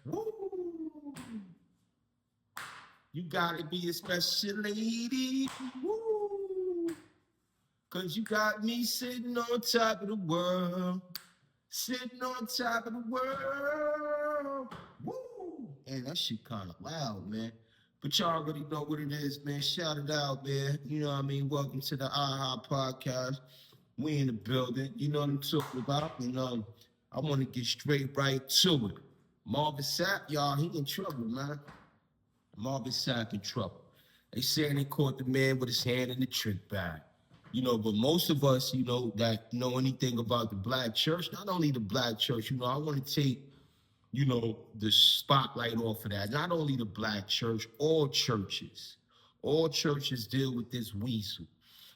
Woo! You gotta be a special lady. Woo! Cause you got me sitting on top of the world. Sitting on top of the world. Woo! And that shit kind of loud, man. But y'all already know what it is, man. Shout it out, man. You know what I mean? Welcome to the AHA podcast. We in the building. You know what I'm talking about. And I want to get straight right to it. Marvin Sapp, y'all, he in trouble, man. Marvin Sapp in trouble. They saying they caught the man with his hand in the trick bag. But most of us, that know anything about the black church, not only the black church, I want to take, the spotlight off of that. Not only the black church, all churches. All churches deal with this weasel.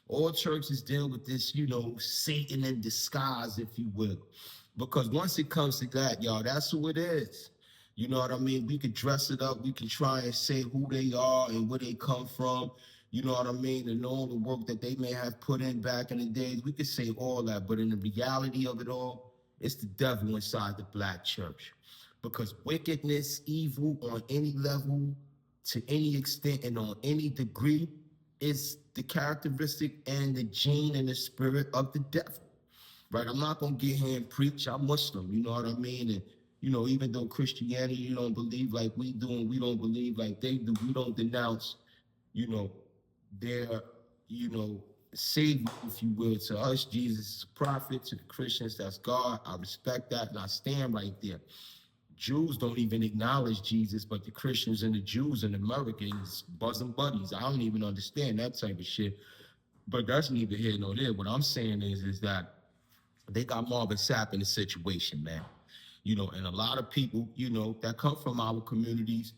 All churches deal with this, Satan in disguise, if you will. Because once it comes to that, y'all, that's who it is. You know what I mean? We could dress it up. We can try and say who they are and where they come from. You know what I mean? And all the work that they may have put in back in the days. We could say all that. But in the reality of it all, it's the devil inside the black church. Because wickedness, evil on any level, to any extent, and on any degree, is the characteristic and the gene and the spirit of the devil. Right? I'm not gonna get here and preach. I'm Muslim, you know what I mean? And even though Christianity, you don't believe like we do, and we don't believe like they do, we don't denounce, you know, their, you know, savior, if you will. To us, Jesus is a prophet. To the Christians, that's God. I respect that, and I stand right there. Jews don't even acknowledge Jesus, but the Christians and the Jews in America is bosom buddies. I don't even understand that type of shit. But that's neither here nor there. What I'm saying is that they got Marvin Sapp in the situation, man. And a lot of people, that come from our communities,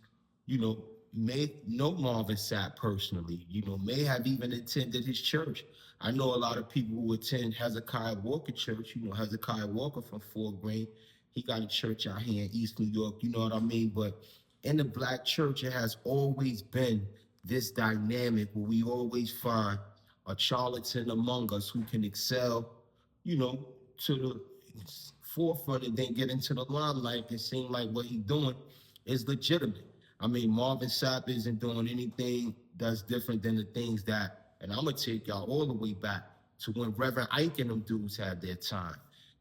you know, may know Marvin Sapp personally, may have even attended his church. I know a lot of people who attend Hezekiah Walker Church, Hezekiah Walker from Fort Greene. He got a church out here in East New York, you know what I mean? But in the black church, it has always been this dynamic where we always find a charlatan among us who can excel, you know, to the forefront and then get into the limelight and seem like what he's doing is legitimate. I mean, Marvin Sapp isn't doing anything that's different than the things that, and I'm gonna take y'all all the way back to when Reverend Ike and them dudes had their time.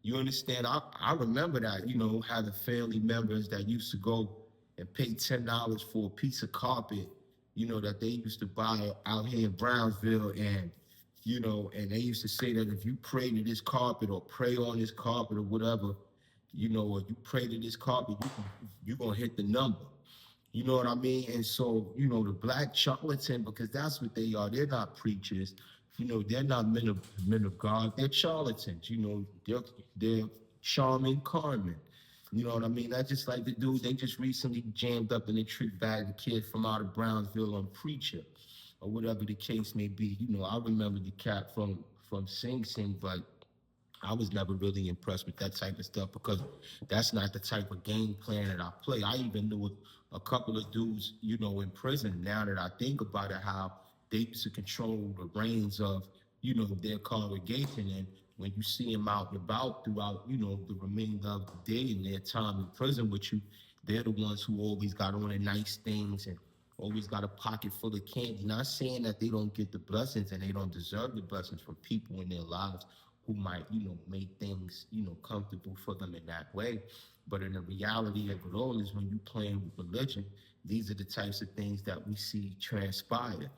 You understand? I remember that, having family members that used to go and pay $10 for a piece of carpet, that they used to buy out here in Brownsville, and they used to say that if you pray to this carpet or pray on this carpet or whatever, or you pray to this carpet, you're going to hit the number. You know what I mean? And so, the black charlatan, because that's what they are. They're not preachers. They're not men of God. They're charlatans. They're charming Carmen. You know what I mean? That's just like the dude they just recently jammed up in the trick bag, the kid from out of Brownsville on Preacher, or whatever the case may be. I remember the cat from Sing Sing, but I was never really impressed with that type of stuff because that's not the type of game plan that I play. I even knew a couple of dudes, in prison. Now that I think about it, how they used to control the reins of, their congregation. And when you see them out and about throughout, the remainder of the day and their time in prison with you, they're the ones who always got on the nice things and always got a pocket full of candy. Not saying that they don't get the blessings and they don't deserve the blessings from people in their lives who might, make things, comfortable for them in that way. But in the reality of it all is when you playing with religion, these are the types of things that we see transpire.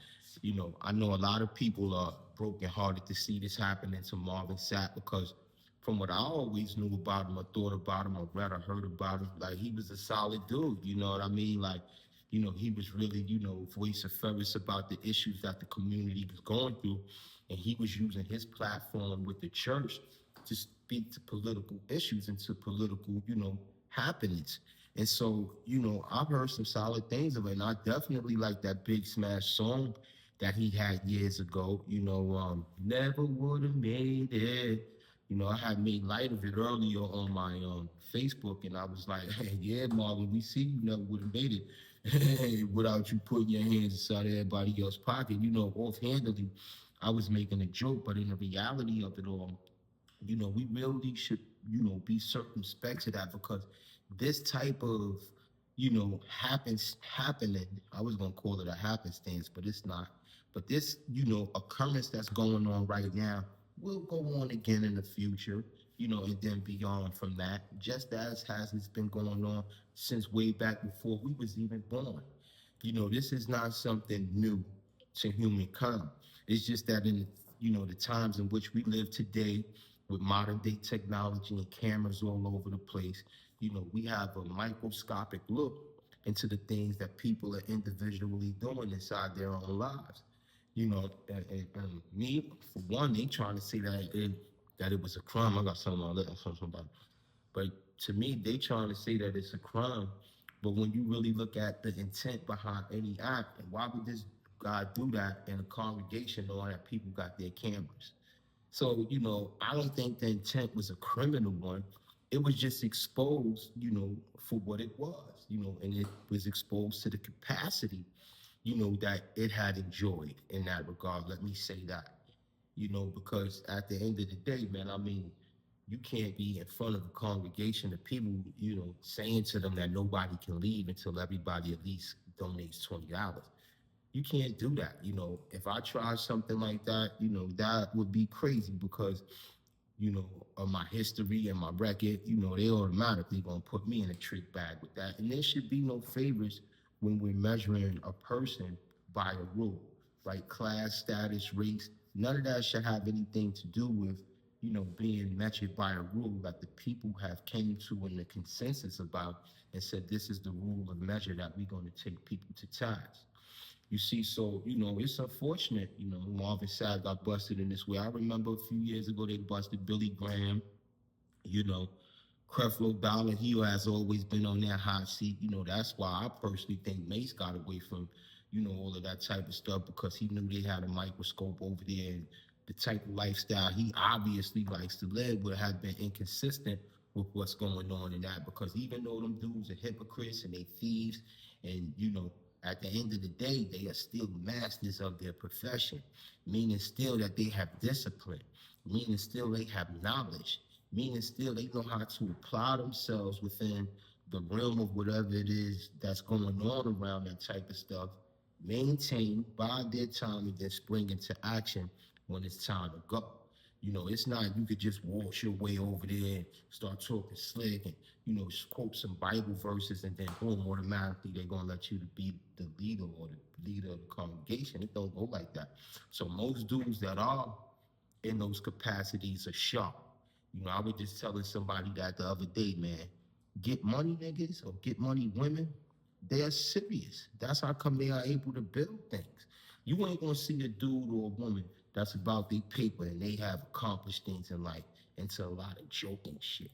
I know a lot of people are brokenhearted to see this happening to Marvin Sapp because from what I always knew about him, I thought about him, I read, I heard about him, like he was a solid dude, you know what I mean? Like, he was really, voice of fervous about the issues that the community was going through. And he was using his platform with the church to speak to political issues and to political, happenings. And so, I've heard some solid things of it. And I definitely like that Big Smash song that he had years ago, never would have made it. I had made light of it earlier on my Facebook, and I was like, hey, yeah, Marvin, we see you never would have made it without you putting your hands inside everybody else's pocket, offhandedly. I was making a joke, but in the reality of it all, we really should, be circumspect to that because this type of, happens happening. I was gonna call it a happenstance, but it's not. But this, occurrence that's going on right now will go on again in the future, and then beyond from that, just as has it's been going on since way back before we was even born. This is not something new to humankind. It's just that in the times in which we live today, with modern day technology and cameras all over the place, we have a microscopic look into the things that people are individually doing inside their own lives. And me, for one, they trying to say that it was a crime. I got something on that. Something about, but to me, they trying to say that it's a crime. But when you really look at the intent behind any act, and why would this guy do that in a congregation knowing that people got their cameras? So, I don't think the intent was a criminal one. It was just exposed, for what it was, and it was exposed to the capacity, that it had enjoyed in that regard. Let me say that, because at the end of the day, man, I mean, you can't be in front of a congregation of people, saying to them that nobody can leave until everybody at least donates $20. You can't do that. If I try something like that, that would be crazy because, of my history and my record, they automatically gonna put me in a trick bag with that. And there should be no favors when we're measuring a person by a rule, right? Class, status, race, none of that should have anything to do with, being measured by a rule that the people have came to in the consensus about and said this is the rule of measure that we're going to take people to task. You see, so it's unfortunate. Marvin Sapp got busted in this way. I remember a few years ago they busted Billy Graham. You know, Creflo Dollar, he has always been on that hot seat. That's why I personally think Mace got away from, all of that type of stuff because he knew they had a microscope over there and the type of lifestyle he obviously likes to live would have been inconsistent with what's going on in that. Because even though them dudes are hypocrites and they thieves, and at the end of the day, they are still masters of their profession, meaning still that they have discipline, meaning still they have knowledge, meaning still they know how to apply themselves within the realm of whatever it is that's going on around that type of stuff, maintain, bide their time, and then spring into action when it's time to go. It's not you could just walk your way over there and start talking slick and, quote some Bible verses and then boom, automatically they're gonna let you to be the leader or the leader of the congregation. It don't go like that. So most dudes that are in those capacities are sharp. I was just telling somebody that the other day, man, get money niggas or get money women, they're serious. That's how come they are able to build things. You ain't gonna see a dude or a woman that's about their paper and they have accomplished things in life into a lot of joking shit.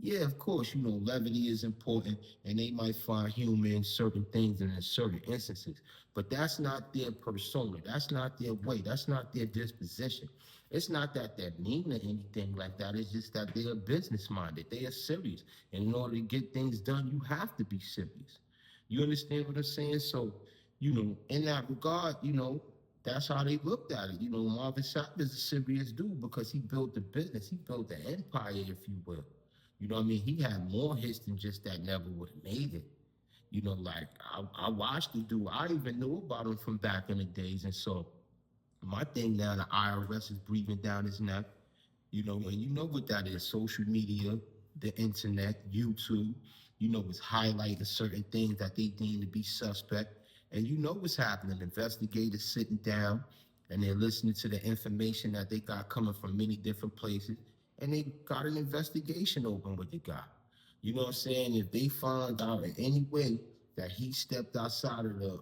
Yeah, of course, levity is important and they might find humor in certain things and in certain instances, but that's not their persona. That's not their way. That's not their disposition. It's not that they're mean or anything like that. It's just that they are business minded. They are serious. And in order to get things done, you have to be serious. You understand what I'm saying? So, in that regard, that's how they looked at it. Marvin Sapp is a serious dude because he built the business. He built the empire, if you will. You know what I mean? He had more hits than just that never would have made it. Like I watched the dude. I even knew about him from back in the days. And so my thing now, the IRS is breathing down his neck. And you know what that is. Social media, the internet, YouTube, it's highlighting certain things that they deem to be suspect. And you know what's happening. Investigators sitting down and they're listening to the information that they got coming from many different places. And they got an investigation open with the guy. You know what I'm saying? If they find out in any way that he stepped outside of the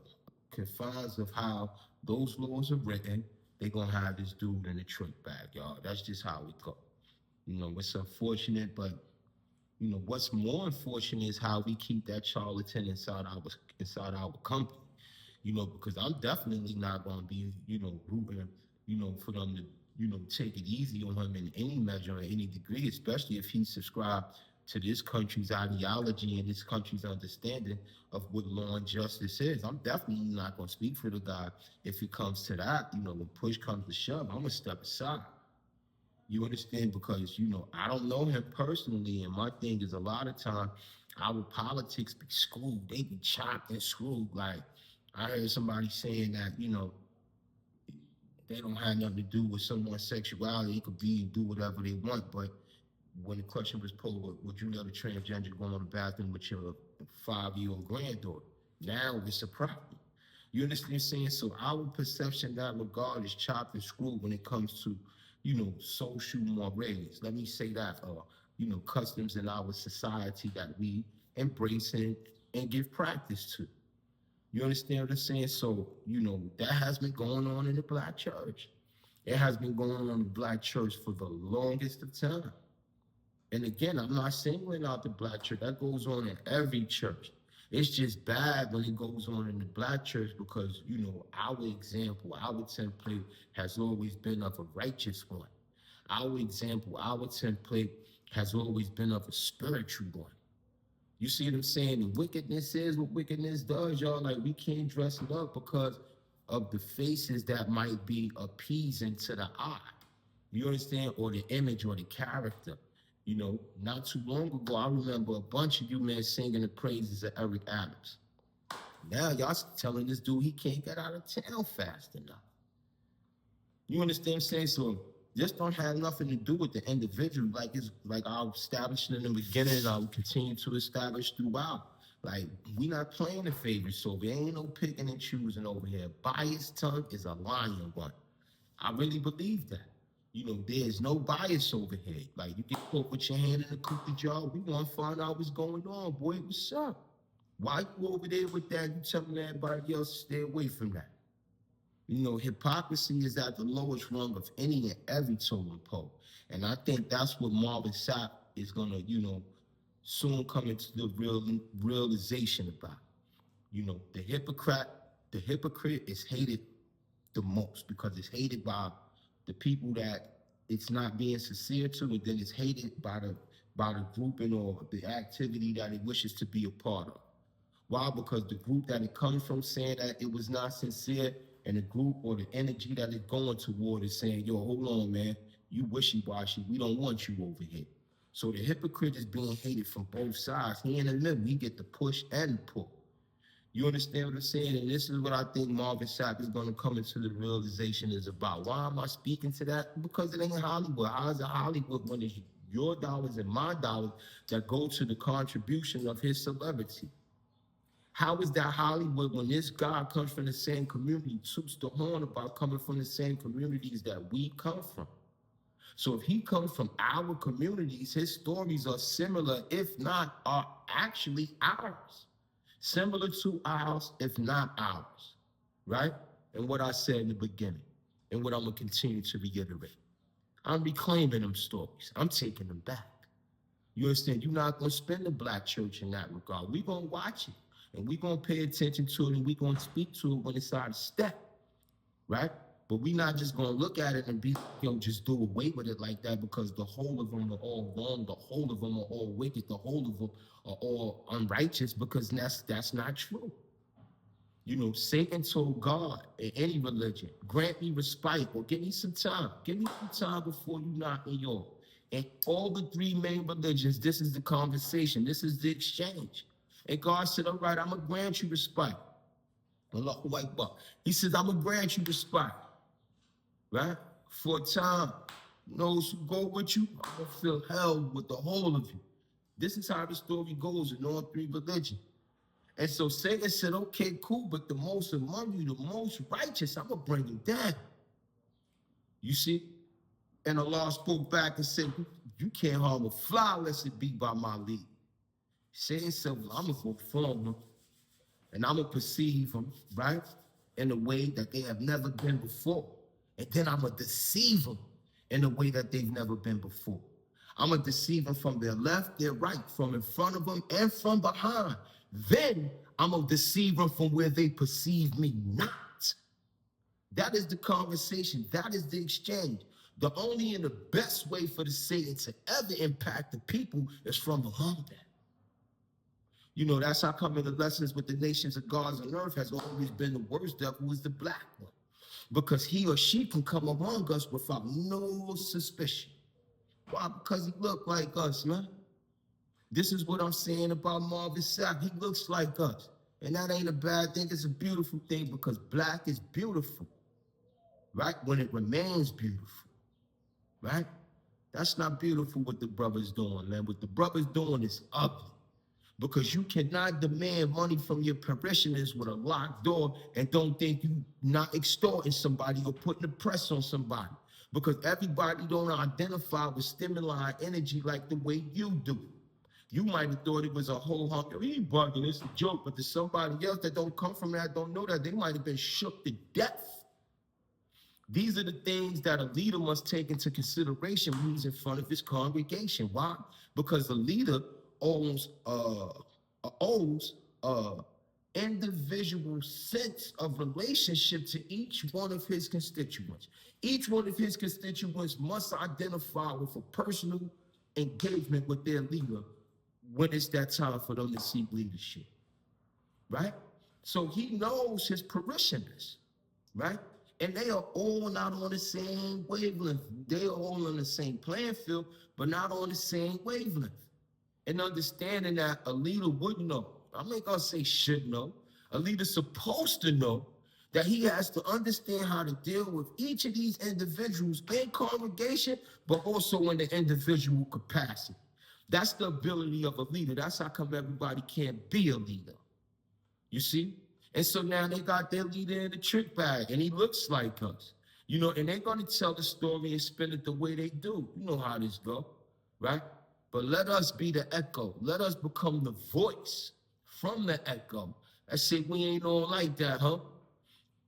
confines of how those laws are written, they're going to have this dude in the trick bag, y'all. That's just how it goes. It's unfortunate, but what's more unfortunate is how we keep that charlatan inside our company. Because I'm definitely not going to be, rooting, for them to, take it easy on him in any measure or any degree, especially if he subscribed to this country's ideology and this country's understanding of what law and justice is. I'm definitely not going to speak for the guy if it comes to that. When push comes to shove, I'm going to step aside. You understand? Because, I don't know him personally. And my thing is a lot of time Our politics be screwed. They be chopped and screwed. Like I heard somebody saying that, they don't have nothing to do with someone's sexuality. It could be and do whatever they want. But when the question was posed, would you let a transgender go in the bathroom with your 5-year-old granddaughter? Now it's a problem. You understand what I'm saying? So our perception in that regard is chopped and screwed when it comes to, social mores. Let me say that, customs in our society that we embrace and give practice to. You understand what I'm saying? So, that has been going on in the Black church. It has been going on in the Black church for the longest of time. And again, I'm not singling out the Black church. That goes on in every church. It's just bad when it goes on in the Black church because, our example, our template has always been of a righteous one. Our example, our template has always been of a spiritual one. You see what I'm saying? And wickedness is what wickedness does, y'all. Like, we can't dress it up because of the faces that might be appeasing to the eye. You understand? Or the image or the character. Not too long ago, I remember a bunch of you men singing the praises of Eric Adams. Now y'all telling this dude he can't get out of town fast enough. You understand what I'm saying? So this don't have nothing to do with the individual. Like it's like I established in the beginning and I will continue to establish throughout. Like, we not playing the favorites, so there ain't no picking and choosing over here. Biased tongue is a lying one. I really believe that. There's no bias over here. Like, you get caught with your hand in the cookie jar, we want to find out what's going on. Boy, what's up? Why you over there with that? You telling everybody else to stay away from that. Hypocrisy is at the lowest rung of any and every totem pole. And I think that's what Marvin Sapp is going to, soon come into the realization about. The hypocrite is hated the most because it's hated by the people that it's not being sincere to, and then it's hated by the grouping or the activity that it wishes to be a part of. Why? Because the group that it comes from saying that it was not sincere, and the group or the energy that it's going toward is saying, yo, hold on, man, you wishy-washy, we don't want you over here. So the hypocrite is being hated from both sides. He in the middle, he get the push and the pull. You understand what I'm saying? And this is what I think Marvin Sapp is going to come into the realization is about. Why am I speaking to that? Because it ain't Hollywood. How is it Hollywood when it's your dollars and my dollars that go to the contribution of his celebrity? How is that Hollywood when this guy comes from the same community, toots the horn about coming from the same communities that we come from? So if he comes from our communities, his stories are similar, if not are actually ours. Similar to ours, if not ours, right? And what I said in the beginning, and what I'm gonna continue to reiterate. I'm reclaiming them stories. I'm taking them back. You understand? You're not gonna spend the Black church in that regard. We're gonna watch it, and we're gonna pay attention to it, and we're gonna speak to it when it's out of step, right? But we're not just gonna look at it and be, just do away with it like that because the whole of them are all wrong, the whole of them are all wicked, the whole of them are all unrighteous, because that's not true. Satan told God in any religion, grant me respite or give me some time. Give me some time before you knock me off. In all the three main religions, this is the conversation. This is the exchange. And God said, all right, I'm going to grant you respite. Allahu Akbar. He says, I'm going to grant you respite. Right? For a time. Those who go with you, I'm going to feel held with the whole of you. This is how the story goes in all three religions. And so Satan said, okay, cool, but the most among you, the most righteous, I'm going to bring him down. You see? And Allah spoke back and said, you can't harm a fly unless it be by my lead. Satan said, well, I'm going to go form them, and I'm going to perceive them, right, in a way that they have never been before. And then I'm going to deceive them in a way that they've never been before. I'm going to deceive them from their left, their right, from in front of them, and from behind. Then I'm going to deceive them from where they perceive me not. That is the conversation. That is the exchange. The only and the best way for the Satan to ever impact the people is from among them. That's how come in the lessons with the nations of gods on earth has always been the worst devil is the black one. Because he or she can come among us without no suspicion. Why? Because he look like us, man. This is what I'm saying about Marvin Sapp. He looks like us. And that ain't a bad thing. It's a beautiful thing because black is beautiful, right? When it remains beautiful, right? That's not beautiful what the brother's doing, man. What the brother's doing is ugly because you cannot demand money from your parishioners with a locked door and don't think you not extorting somebody or putting the press on somebody because everybody don't identify with stimuli energy like the way you do. You might have thought it was a whole hunk of, he bugging, it's a joke, but to somebody else that don't come from that, don't know that, they might have been shook to death. These are the things that a leader must take into consideration when he's in front of his congregation. Why? Because the leader owns individual sense of relationship to each one of his constituents. Each one of his constituents must identify with a personal engagement with their leader when it's that time for them to seek leadership, right? So he knows his parishioners, right? And they are all not on the same wavelength. They are all on the same playing field, but not on the same wavelength. And understanding that a leader would know, I'm not gonna say should know, a leader's supposed to know that he has to understand how to deal with each of these individuals in congregation, but also in the individual capacity. That's the ability of a leader. That's how come everybody can't be a leader. You see? And so now they got their leader in the trick bag, and he looks like us. You know, and they're going to tell the story and spin it the way they do. You know how this go, right? But let us be the echo. Let us become the voice from the echo. I say, we ain't all like that, huh?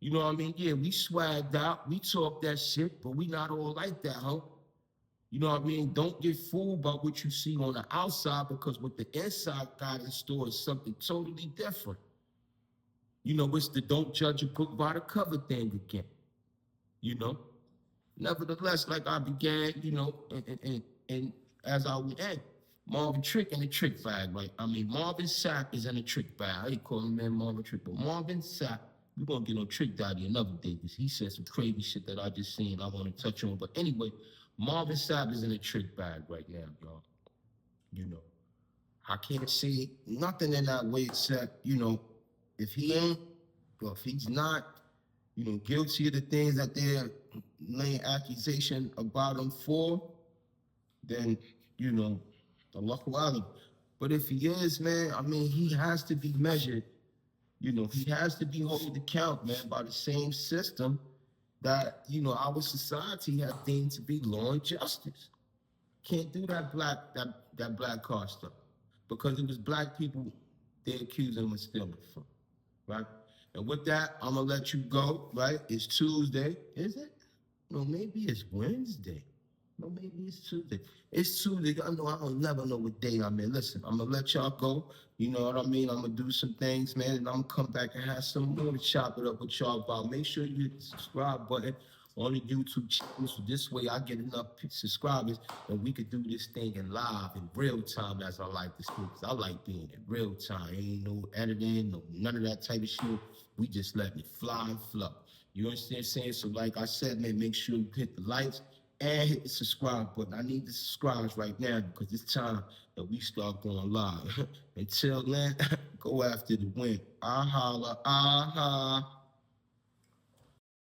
You know what I mean? Yeah, we swagged out. We talk that shit, but we not all like that, huh? You know what I mean? Don't get fooled by what you see on the outside because what the inside got in store is something totally different. You know, it's the don't judge a book by the cover thing again. You know? Nevertheless, like I began, you know, and as I would end, Marvin Trick in the trick bag, right? I mean, Marvin Sapp is in the trick bag. I ain't calling him Marvin Trick, but Marvin Sapp, we're going to get on Trick Daddy another day because he said some crazy shit that I just seen I want to touch on. But anyway, Marvin Sapp is in a trick bag right now, y'all. You know, I can't say nothing in that way except, you know, if he ain't, or if he's not, you know, guilty of the things that they're laying accusation about him for, then, you know, Allahu Alam. But if he is, man, I mean, he has to be measured. You know, he has to be held account, man, by the same system that, you know, our society has deemed to be law and justice. Can't do that black car stuff because it was black people they accused him of stealing from, right? And with that, I'm gonna let you go, right? It's Tuesday, is it? No, maybe it's Wednesday. No, maybe it's Tuesday. It's Tuesday. I know I don't never know what day I'm in. Listen, I'm gonna let y'all go. You know what I mean? I'm gonna do some things, man, and I'm gonna come back and have some more to chop it up with y'all about. Make sure you hit the subscribe button on the YouTube channel. So this way I get enough subscribers and we could do this thing in live in real time as I like to speak. I like being in real time. Ain't no editing, no none of that type of shit. We just letting it fly and flow. You understand what I'm saying? So like I said, man, make sure you hit the likes and hit the subscribe button. I need the subscribers right now because it's time that we start going live. Until then, go after the win. Ah holla, ah ha.